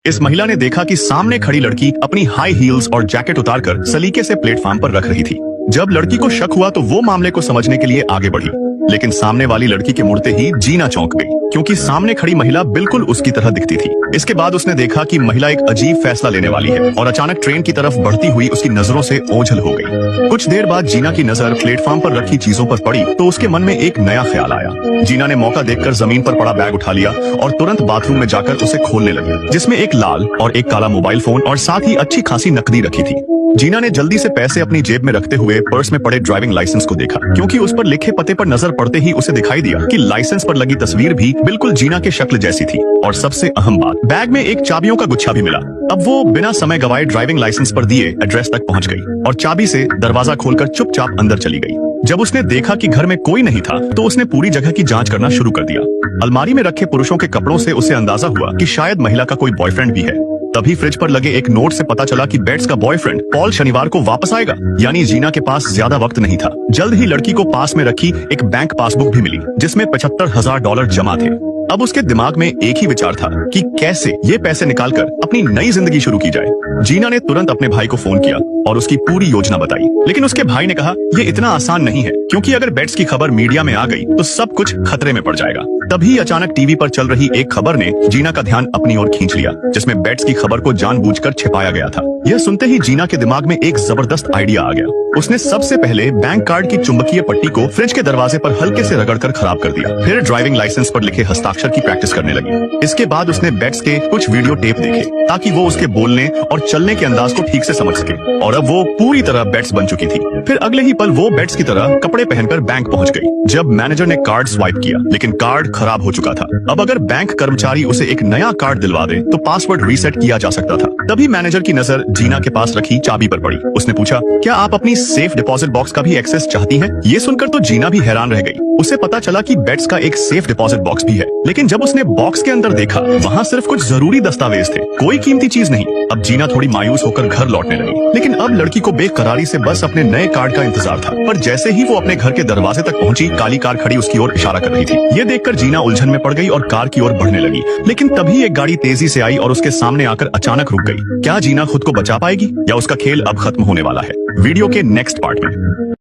इस महिला ने देखा कि सामने खड़ी लड़की अपनी हाई हील्स और जैकेट उतारकर सलीके से प्लेटफॉर्म पर रख रही थी। जब लड़की को शक हुआ तो वो मामले को समझने के लिए आगे बढ़ी, लेकिन सामने वाली लड़की के मुड़ते ही जीना चौंक गई, क्योंकि सामने खड़ी महिला बिल्कुल उसकी तरह दिखती थी। इसके बाद उसने देखा कि महिला एक अजीब फैसला लेने वाली है और अचानक ट्रेन की तरफ बढ़ती हुई उसकी नजरों से ओझल हो गई। कुछ देर बाद जीना की नजर प्लेटफॉर्म पर रखी चीजों पर पड़ी तो उसके मन में एक नया ख्याल आया। जीना ने मौका देखकर जमीन पर पड़ा बैग उठा लिया और तुरंत बाथरूम में जाकर उसे खोलने लगी, जिसमें एक लाल और एक काला मोबाइल फोन और साथ ही अच्छी खासी नकदी रखी थी। जीना ने जल्दी से पैसे अपनी जेब में रखते हुए पर्स में पड़े ड्राइविंग लाइसेंस को देखा, क्योंकि उस पर लिखे पते पर नजर पड़ते ही उसे दिखाई दिया कि लाइसेंस पर लगी तस्वीर भी बिल्कुल जीना के शक्ल जैसी थी। और सबसे अहम बात, बैग में एक चाबियों का गुच्छा भी मिला। अब वो बिना समय गवाए ड्राइविंग लाइसेंस पर दिए एड्रेस तक पहुंच गई और चाबी से दरवाजा खोलकर चुपचाप अंदर चली गई। जब उसने देखा कि घर में कोई नहीं था तो उसने पूरी जगह की जांच करना शुरू कर दिया। अलमारी में रखे पुरुषों के कपड़ों से उसे अंदाजा हुआ कि शायद महिला का कोई बॉयफ्रेंड भी है। तभी फ्रिज पर लगे एक नोट से पता चला कि बेट्स का बॉयफ्रेंड पॉल शनिवार को वापस आएगा, यानी जीना के पास ज्यादा वक्त नहीं था। जल्द ही लड़की को पास में रखी एक बैंक पासबुक भी मिली, जिसमें $75,000 जमा थे। अब उसके दिमाग में एक ही विचार था कि कैसे ये पैसे निकालकर अपनी नई जिंदगी शुरू की जाए। जीना ने तुरंत अपने भाई को फोन किया और उसकी पूरी योजना बताई, लेकिन उसके भाई ने कहा ये इतना आसान नहीं है, क्योंकि अगर बेट्स की खबर मीडिया में आ गई तो सब कुछ खतरे में पड़ जाएगा। तभी अचानक टीवी पर चल रही एक खबर ने जीना का ध्यान अपनी ओर खींच लिया, जिसमें बेट्स की खबर को जानबूझकर छिपाया गया था। यह सुनते ही जीना के दिमाग में एक जबरदस्त आइडिया आ गया। उसने सबसे पहले बैंक कार्ड की चुंबकीय पट्टी को फ्रिज के दरवाजे पर हल्के से रगड़कर खराब कर दिया। फिर ड्राइविंग लाइसेंस पर लिखे हस्ताक्षर की प्रैक्टिस करने लगी। इसके बाद उसने बेट्स के कुछ वीडियो टेप देखे, ताकि वो उसके बोलने और चलने के अंदाज को ठीक से समझ सके। और अब वो पूरी तरह बेट्स बन चुकी थी। फिर अगले ही पल वो बेट्स की तरह कपड़े पहनकर बैंक पहुंच गई। जब मैनेजर ने कार्ड स्वाइप किया, लेकिन कार्ड खराब हो चुका था। अब अगर बैंक कर्मचारी उसे एक नया कार्ड दिलवा दे तो पासवर्ड रीसेट किया जा सकता था। तभी मैनेजर की नजर जीना के पास रखी चाबी पर पड़ी। उसने पूछा, क्या आप अपनी सेफ डिपॉजिट बॉक्स का भी एक्सेस चाहती हैं? ये सुनकर तो जीना भी हैरान रह गई। उसे पता चला कि बेट्स का एक सेफ डिपॉजिट बॉक्स भी है, लेकिन जब उसने बॉक्स के अंदर देखा, वहाँ सिर्फ कुछ जरूरी दस्तावेज थे, कोई कीमती चीज नहीं। अब जीना थोड़ी मायूस होकर घर लौटने लगी, लेकिन अब लड़की को बेकरारी से बस अपने नए कार्ड का इंतजार था। पर जैसे ही वो अपने घर के दरवाजे तक पहुंची, काली कार खड़ी उसकी ओर इशारा कर रही थी। ये देखकर जीना उलझन में पड़ गई और कार की ओर बढ़ने लगी, लेकिन तभी एक गाड़ी तेजी से आई और उसके सामने आकर अचानक रुक गई। क्या जीना खुद को बचा पाएगी या उसका खेल अब खत्म होने वाला है? वीडियो के नेक्स्ट पार्ट में।